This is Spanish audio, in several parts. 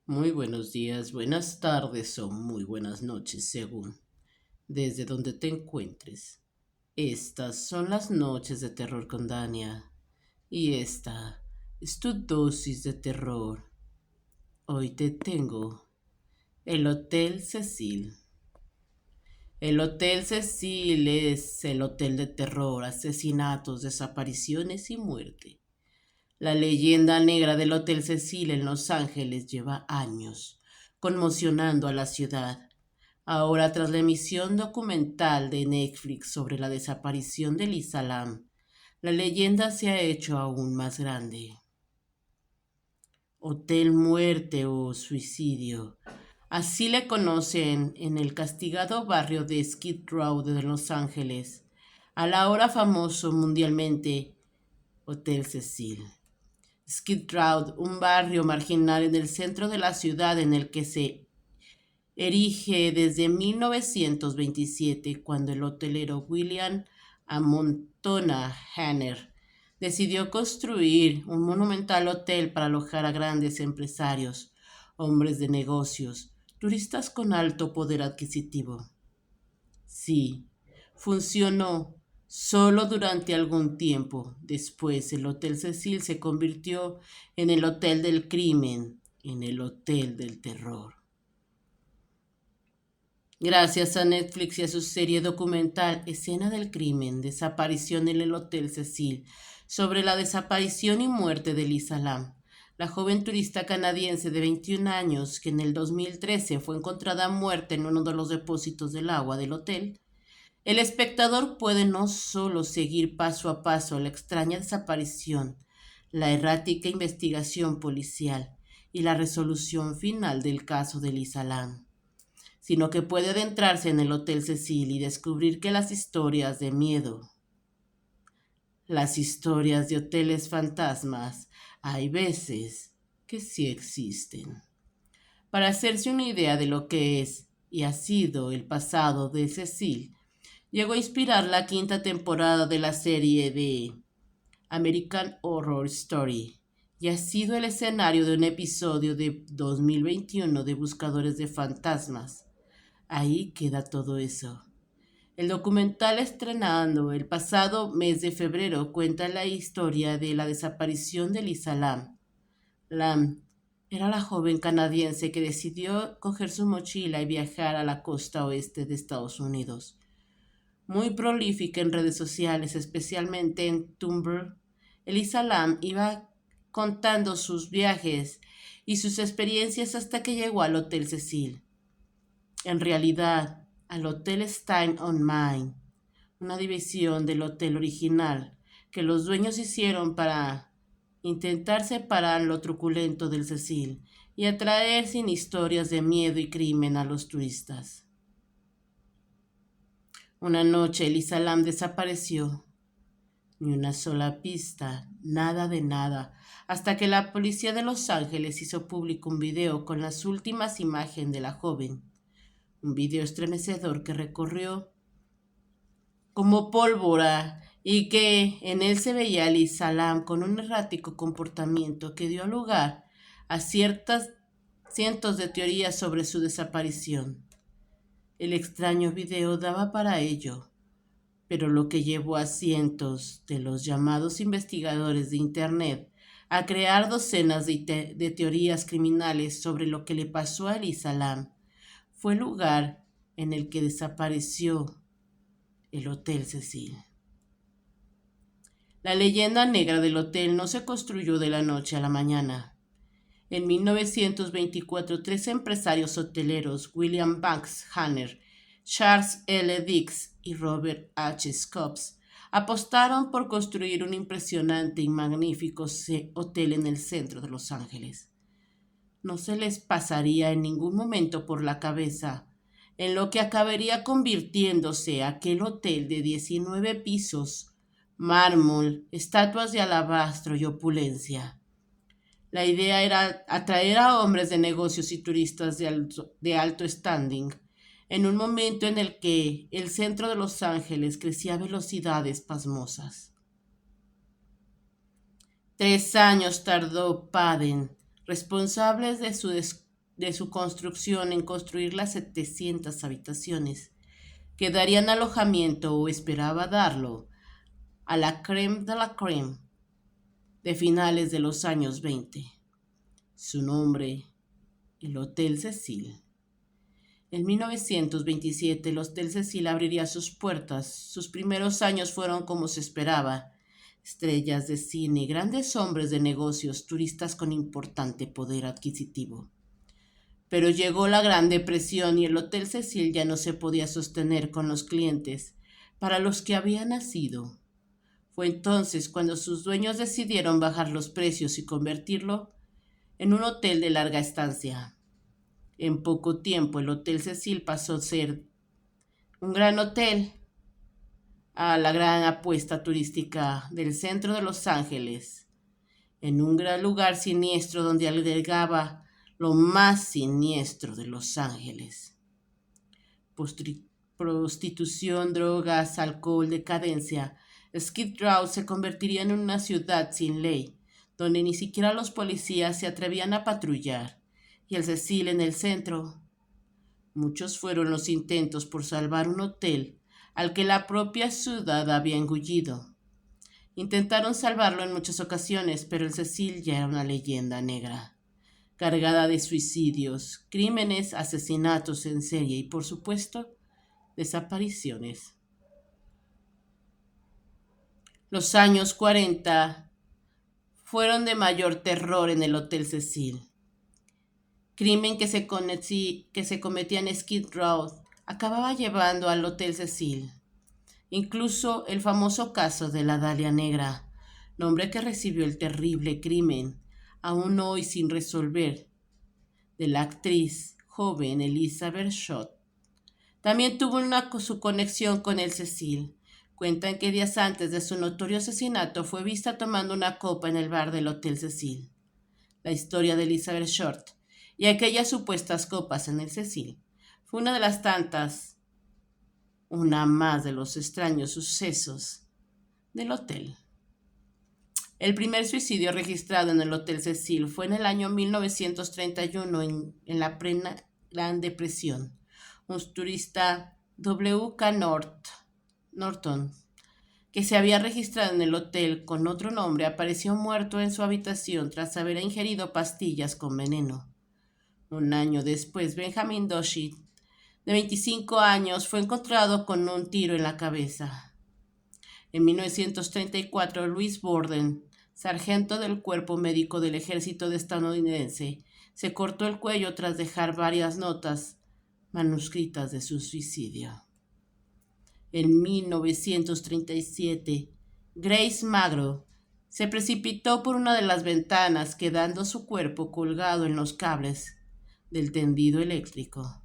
Muy buenos días, buenas tardes o muy buenas noches, según desde donde te encuentres. Estas son las noches de terror con Dania y esta es tu dosis de terror. Hoy te tengo el Hotel Cecil. El Hotel Cecil es el hotel de terror, asesinatos, desapariciones y muerte. La leyenda negra del Hotel Cecil en Los Ángeles lleva años conmocionando a la ciudad. Ahora, tras la emisión documental de Netflix sobre la desaparición de Lisa Lam, la leyenda se ha hecho aún más grande. Hotel Muerte o Suicidio. Así le conocen en el castigado barrio de Skid Row de Los Ángeles, al ahora famoso mundialmente Hotel Cecil. Skid Row, un barrio marginal en el centro de la ciudad en el que se erige desde 1927, cuando el hotelero William Amontona Hanner decidió construir un monumental hotel para alojar a grandes empresarios, hombres de negocios, turistas con alto poder adquisitivo. Sí, funcionó solo durante algún tiempo. Después el Hotel Cecil se convirtió en el Hotel del Crimen, en el Hotel del Terror. Gracias a Netflix y a su serie documental Escena del Crimen, Desaparición en el Hotel Cecil, sobre la desaparición y muerte de Lisa Lam, la joven turista canadiense de 21 años que en el 2013 fue encontrada muerta en uno de los depósitos del agua del hotel. El espectador puede no solo seguir paso a paso la extraña desaparición, la errática investigación policial y la resolución final del caso de Lisa Lam, sino que puede adentrarse en el Hotel Cecil y descubrir que las historias de miedo, las historias de hoteles fantasmas, hay veces que sí existen. Para hacerse una idea de lo que es y ha sido el pasado de Cecil, llegó a inspirar la quinta temporada de la serie de American Horror Story y ha sido el escenario de un episodio de 2021 de Buscadores de Fantasmas. Ahí queda todo eso. El documental estrenado el pasado mes de febrero cuenta la historia de la desaparición de Lisa Lam. Lam era la joven canadiense que decidió coger su mochila y viajar a la costa oeste de Estados Unidos. Muy prolífica en redes sociales, especialmente en Tumblr, Elisa Lam iba contando sus viajes y sus experiencias hasta que llegó al Hotel Cecil. En realidad, al Hotel Stein on Main, una división del hotel original que los dueños hicieron para intentar separar lo truculento del Cecil y atraer sin historias de miedo y crimen a los turistas. Una noche Elisa Lam desapareció. Ni una sola pista, nada de nada, hasta que la policía de Los Ángeles hizo público un video con las últimas imágenes de la joven. Un video estremecedor que recorrió como pólvora y que en él se veía a Lisa Lam con un errático comportamiento que dio lugar a ciertas cientos de teorías sobre su desaparición. El extraño video daba para ello, pero lo que llevó a cientos de los llamados investigadores de Internet a crear docenas de teorías criminales sobre lo que le pasó a Elisa Lam fue el lugar en el que desapareció el Hotel Cecil. La leyenda negra del hotel no se construyó de la noche a la mañana. En 1924, tres empresarios hoteleros, William Banks Hanner, Charles L. Dix y Robert H. Scopes, apostaron por construir un impresionante y magnífico hotel en el centro de Los Ángeles. No se les pasaría en ningún momento por la cabeza en lo que acabaría convirtiéndose aquel hotel de 19 pisos, mármol, estatuas de alabastro y opulencia. La idea era atraer a hombres de negocios y turistas de alto standing en un momento en el que el centro de Los Ángeles crecía a velocidades pasmosas. 3 años tardó Paden, responsable de su construcción, en construir las 700 habitaciones que darían alojamiento, o esperaba darlo, a la crème de la crème de finales de los años 20. Su nombre, el Hotel Cecil. En 1927 el Hotel Cecil abriría sus puertas. Sus primeros años fueron como se esperaba: estrellas de cine, grandes hombres de negocios, turistas con importante poder adquisitivo. Pero llegó la Gran Depresión y el Hotel Cecil ya no se podía sostener con los clientes para los que había nacido. Fue entonces cuando sus dueños decidieron bajar los precios y convertirlo en un hotel de larga estancia. En poco tiempo el Hotel Cecil pasó a ser un gran hotel a la gran apuesta turística del centro de Los Ángeles, en un gran lugar siniestro donde albergaba lo más siniestro de Los Ángeles: prostitución, drogas, alcohol, decadencia. Skid Row se convertiría en una ciudad sin ley, donde ni siquiera los policías se atrevían a patrullar, y el Cecil en el centro. Muchos fueron los intentos por salvar un hotel al que la propia ciudad había engullido. Intentaron salvarlo en muchas ocasiones, pero el Cecil ya era una leyenda negra, cargada de suicidios, crímenes, asesinatos en serie y, por supuesto, desapariciones. Los años 40 fueron de mayor terror en el Hotel Cecil. Crimen que se cometía en Skid Row acababa llevando al Hotel Cecil. Incluso el famoso caso de la Dalia Negra, nombre que recibió el terrible crimen, aún hoy sin resolver, de la actriz joven Elizabeth Short, también tuvo su conexión con el Cecil. Cuentan que días antes de su notorio asesinato fue vista tomando una copa en el bar del Hotel Cecil. La historia de Elizabeth Short y aquellas supuestas copas en el Cecil fue una de las tantas, una más de los extraños sucesos del hotel. El primer suicidio registrado en el Hotel Cecil fue en el año 1931, en la plena Gran Depresión. Un turista, W.K. Norton, que se había registrado en el hotel con otro nombre, apareció muerto en su habitación tras haber ingerido pastillas con veneno. Un año después, Benjamin Doshi, de 25 años, fue encontrado con un tiro en la cabeza. En 1934, Louis Borden, sargento del Cuerpo Médico del Ejército estadounidense, se cortó el cuello tras dejar varias notas manuscritas de su suicidio. En 1937, Grace Magro se precipitó por una de las ventanas, quedando su cuerpo colgado en los cables del tendido eléctrico.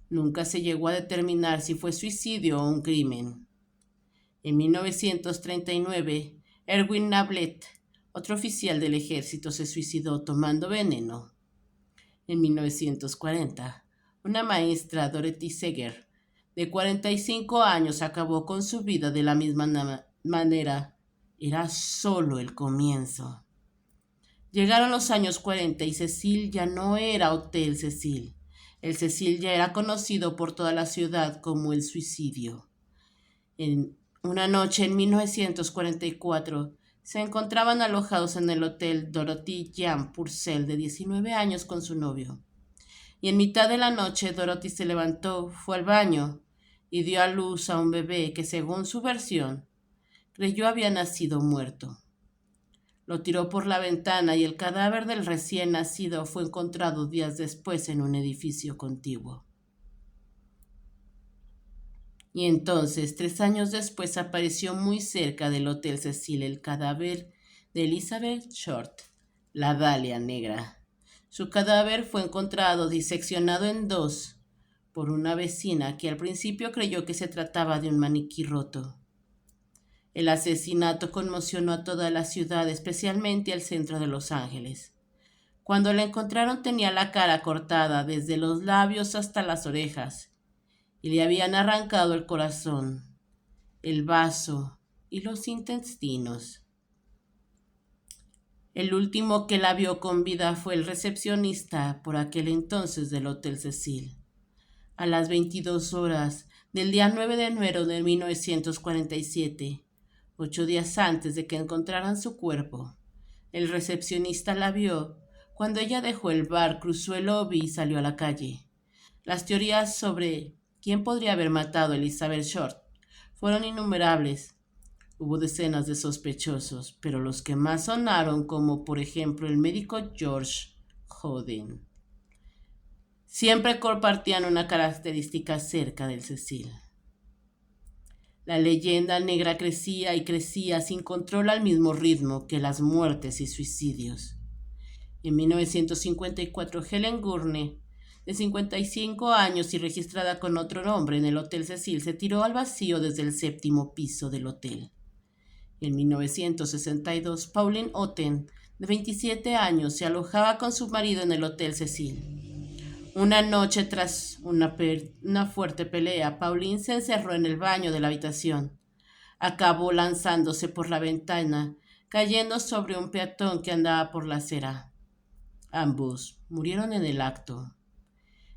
Nunca se llegó a determinar si fue suicidio o un crimen. En 1939, Erwin Nablett, otro oficial del ejército, se suicidó tomando veneno. En 1940, una maestra, Dorothy Seger, de 45 años, acabó con su vida de la misma manera. Era solo el comienzo. Llegaron los años 40 y Cecil ya no era Hotel Cecil. El Cecil ya era conocido por toda la ciudad como el suicidio. En una noche en 1944, se encontraban alojados en el hotel Dorothy Jan Purcell, de 19 años, con su novio. Y en mitad de la noche, Dorothy se levantó, fue al baño y dio a luz a un bebé que, según su versión, creyó había nacido muerto. Lo tiró por la ventana y el cadáver del recién nacido fue encontrado días después en un edificio contiguo. Y entonces, 3 años después, apareció muy cerca del Hotel Cecil el cadáver de Elizabeth Short, la Dalia Negra. Su cadáver fue encontrado diseccionado en dos por una vecina que al principio creyó que se trataba de un maniquí roto. El asesinato conmocionó a toda la ciudad, especialmente al centro de Los Ángeles. Cuando la encontraron tenía la cara cortada desde los labios hasta las orejas, y le habían arrancado el corazón, el bazo y los intestinos. El último que la vio con vida fue el recepcionista por aquel entonces del Hotel Cecil. A las 22 horas del día 9 de enero de 1947, 8 días antes de que encontraran su cuerpo, el recepcionista la vio cuando ella dejó el bar, cruzó el lobby y salió a la calle. Las teorías sobre quién podría haber matado a Elizabeth Short fueron innumerables. Hubo decenas de sospechosos, pero los que más sonaron, como por ejemplo el médico George Hoden, siempre compartían una característica cerca del Cecil. La leyenda negra crecía y crecía sin control al mismo ritmo que las muertes y suicidios. En 1954, Helen Gurney, de 55 años y registrada con otro nombre en el Hotel Cecil, se tiró al vacío desde el 7º piso del hotel. En 1962, Pauline Otten, de 27 años, se alojaba con su marido en el Hotel Cecil. Una noche, tras una fuerte pelea, Pauline se encerró en el baño de la habitación. Acabó lanzándose por la ventana, cayendo sobre un peatón que andaba por la acera. Ambos murieron en el acto.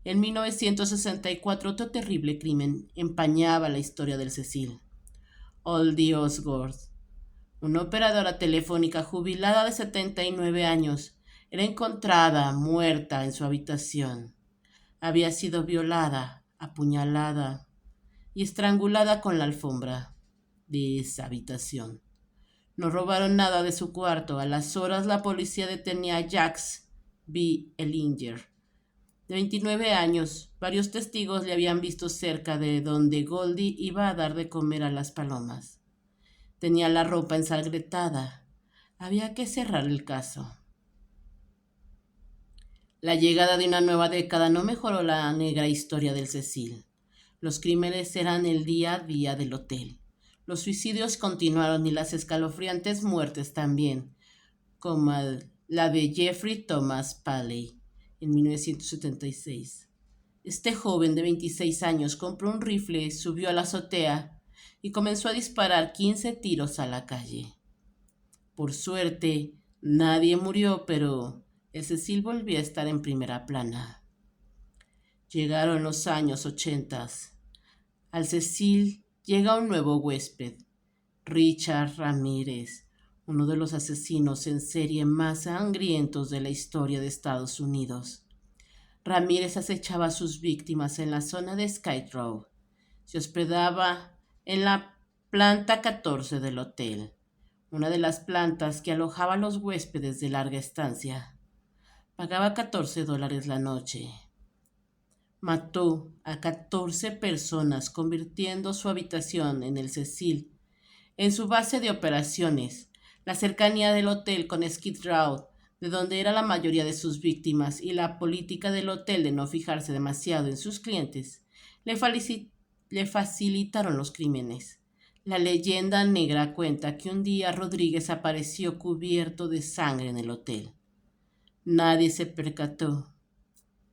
En 1964, otro terrible crimen empañaba la historia del Cecil. Oldie Osgood, una operadora telefónica jubilada de 79 años, era encontrada muerta en su habitación. Había sido violada, apuñalada y estrangulada con la alfombra de esa habitación. No robaron nada de su cuarto. A las horas la policía detenía a Jacques B. Ellinger, de 29 años. Varios testigos le habían visto cerca de donde Goldie iba a dar de comer a las palomas. Tenía la ropa ensangrentada. Había que cerrar el caso. La llegada de una nueva década no mejoró la negra historia del Cecil. Los crímenes eran el día a día del hotel. Los suicidios continuaron y las escalofriantes muertes también, como la de Jeffrey Thomas Paley en 1976. Este joven de 26 años compró un rifle, subió a la azotea y comenzó a disparar 15 tiros a la calle. Por suerte, nadie murió, pero el Cecil volvió a estar en primera plana. Llegaron los años 80. Al Cecil llega un nuevo huésped, Richard Ramírez, uno de los asesinos en serie más sangrientos de la historia de Estados Unidos. Ramírez acechaba a sus víctimas en la zona de Skid Row. Se hospedaba en la planta 14 del hotel, una de las plantas que alojaba a los huéspedes de larga estancia. Pagaba $14 la noche. Mató a 14 personas, convirtiendo su habitación en el Cecil en su base de operaciones. La cercanía del hotel con Skid Row, de donde era la mayoría de sus víctimas, y la política del hotel de no fijarse demasiado en sus clientes, le facilitaron los crímenes. La leyenda negra cuenta que un día Rodríguez apareció cubierto de sangre en el hotel. Nadie se percató,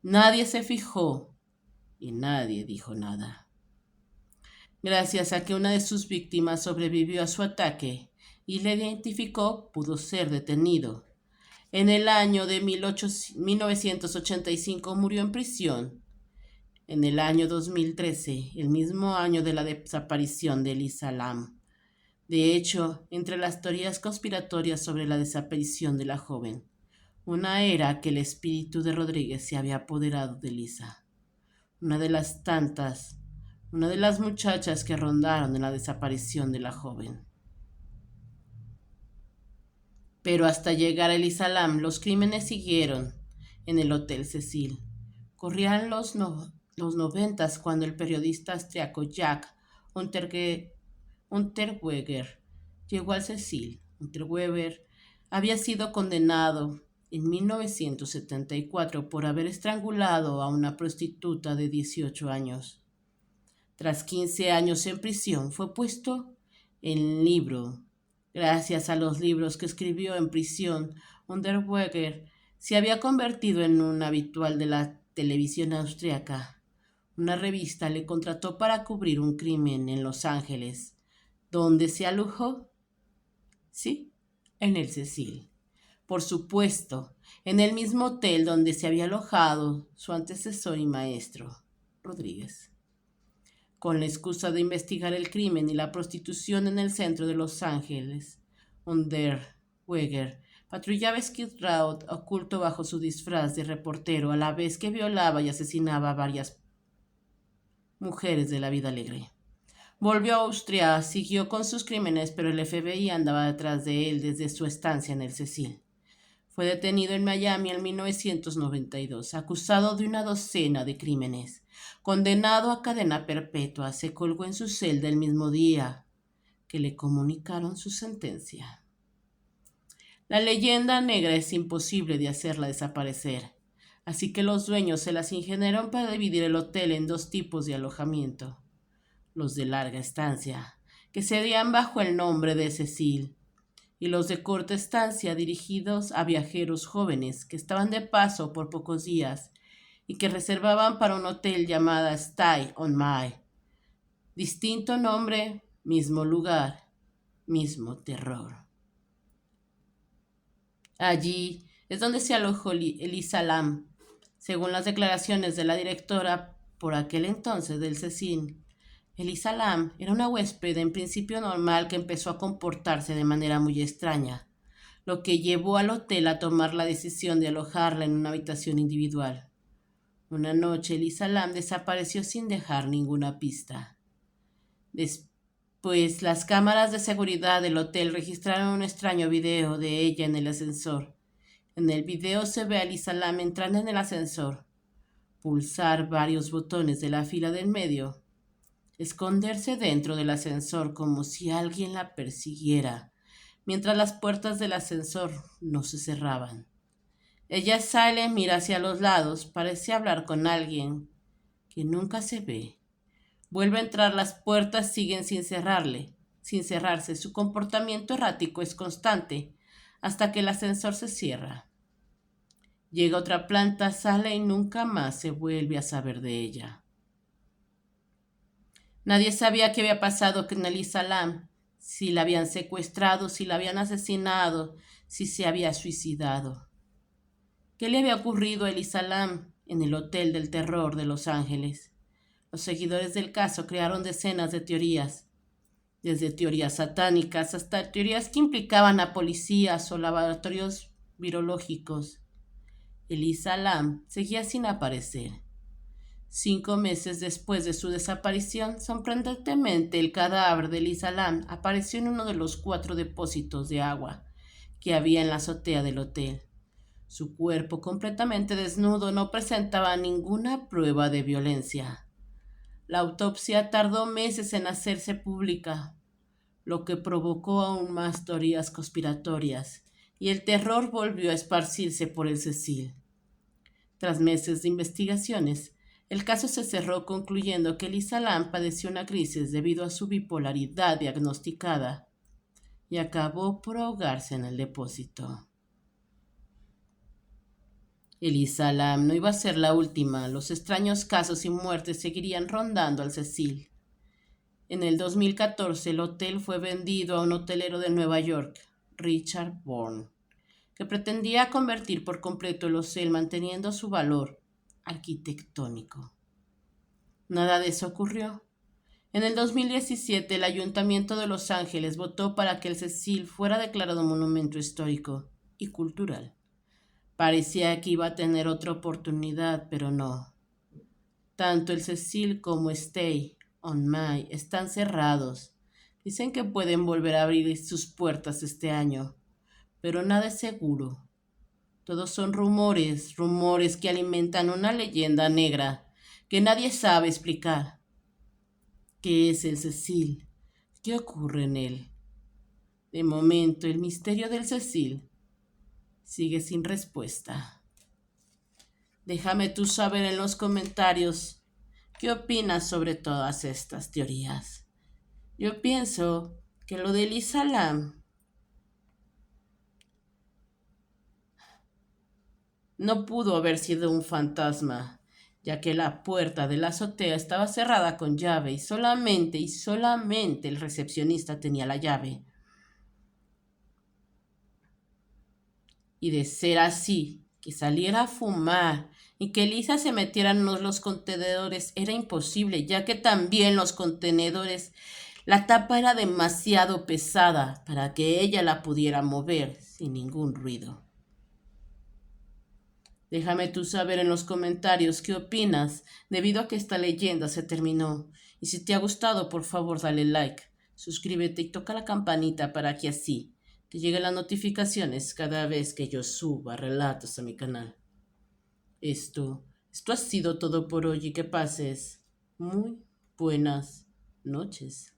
nadie se fijó y nadie dijo nada. Gracias a que una de sus víctimas sobrevivió a su ataque y le identificó, pudo ser detenido. En el año de 1985 murió en prisión. En el año 2013, el mismo año de la desaparición de Elisa Lam. De hecho, entre las teorías conspiratorias sobre la desaparición de la joven, una era que el espíritu de Rodríguez se había apoderado de Elisa. Una de las muchachas que rondaron en la desaparición de la joven. Pero hasta llegar a Elisa Lam, los crímenes siguieron en el Hotel Cecil. Corrían los 90 cuando el periodista austriaco Jack Unterweger llegó al Cecil. Unterweger había sido condenado en 1974 por haber estrangulado a una prostituta de 18 años. Tras 15 años en prisión, fue puesto en libro. Gracias a los libros que escribió en prisión, Unterweger se había convertido en un habitual de la televisión austriaca. Una revista le contrató para cubrir un crimen en Los Ángeles. ¿Dónde se alojó? Sí, en el Cecil. Por supuesto, en el mismo hotel donde se había alojado su antecesor y maestro, Rodríguez. Con la excusa de investigar el crimen y la prostitución en el centro de Los Ángeles, Unterweger patrullaba Skid Row oculto bajo su disfraz de reportero a la vez que violaba y asesinaba a varias mujeres de la vida alegre. Volvió a Austria, siguió con sus crímenes, pero el FBI andaba detrás de él desde su estancia en el Cecil. Fue detenido en Miami en 1992, acusado de una docena de crímenes. Condenado a cadena perpetua, se colgó en su celda el mismo día que le comunicaron su sentencia. La leyenda negra es imposible de hacerla desaparecer, así que los dueños se las ingeniaron para dividir el hotel en dos tipos de alojamiento. Los de larga estancia, que serían bajo el nombre de Cecil, y los de corta estancia dirigidos a viajeros jóvenes que estaban de paso por pocos días y que reservaban para un hotel llamado Stay on My. Distinto nombre, mismo lugar, mismo terror. Allí es donde se alojó Elisa Lam, según las declaraciones de la directora por aquel entonces del Cecil. Elisa Lam era una huésped en principio normal que empezó a comportarse de manera muy extraña, lo que llevó al hotel a tomar la decisión de alojarla en una habitación individual. Una noche Elisa Lam desapareció sin dejar ninguna pista. Después, las cámaras de seguridad del hotel registraron un extraño video de ella en el ascensor. En el video se ve a Elisa Lam entrando en el ascensor, pulsar varios botones de la fila del medio, esconderse dentro del ascensor como si alguien la persiguiera, mientras las puertas del ascensor no se cerraban. Ella sale, mira hacia los lados, parece hablar con alguien que nunca se ve. Vuelve a entrar, las puertas siguen sin cerrarse. Su comportamiento errático es constante hasta que el ascensor se cierra. Llega a otra planta, sale y nunca más se vuelve a saber de ella. Nadie sabía qué había pasado con Elisa Lam, si la habían secuestrado, si la habían asesinado, si se había suicidado. ¿Qué le había ocurrido a Elisa Lam en el Hotel del Terror de Los Ángeles? Los seguidores del caso crearon decenas de teorías, desde teorías satánicas hasta teorías que implicaban a policías o laboratorios virológicos. Elisa Lam seguía sin aparecer. 5 meses después de su desaparición, sorprendentemente el cadáver de Elisa Lam apareció en uno de los 4 depósitos de agua que había en la azotea del hotel. Su cuerpo, completamente desnudo, no presentaba ninguna prueba de violencia. La autopsia tardó meses en hacerse pública, lo que provocó aún más teorías conspiratorias, y el terror volvió a esparcirse por el Cecil. Tras meses de investigaciones, el caso se cerró concluyendo que Elisa Lam padeció una crisis debido a su bipolaridad diagnosticada y acabó por ahogarse en el depósito. Elisa Lam no iba a ser la última. Los extraños casos y muertes seguirían rondando al Cecil. En el 2014 el hotel fue vendido a un hotelero de Nueva York, Richard Bourne, que pretendía convertir por completo el hotel manteniendo su valor arquitectónico. Nada de eso ocurrió. En el 2017 el Ayuntamiento de Los Ángeles votó para que el Cecil fuera declarado monumento histórico y cultural. Parecía que iba a tener otra oportunidad, pero no. Tanto el Cecil como Stay on My están cerrados. Dicen que pueden volver a abrir sus puertas este año, pero nada es seguro. Todos son rumores que alimentan una leyenda negra que nadie sabe explicar. ¿Qué es el Cecil? ¿Qué ocurre en él? De momento, el misterio del Cecil sigue sin respuesta. Déjame tú saber en los comentarios qué opinas sobre todas estas teorías. Yo pienso que lo de Elisa Lam no pudo haber sido un fantasma, ya que la puerta de la azotea estaba cerrada con llave y solamente el recepcionista tenía la llave. Y de ser así, que saliera a fumar y que Lisa se metiera en los contenedores era imposible, ya que también los contenedores, la tapa era demasiado pesada para que ella la pudiera mover sin ningún ruido. Déjame tú saber en los comentarios qué opinas, debido a que esta leyenda se terminó. Y si te ha gustado, por favor, dale like, suscríbete y toca la campanita para que así te lleguen las notificaciones cada vez que yo suba relatos a mi canal. Esto ha sido todo por hoy y que pases muy buenas noches.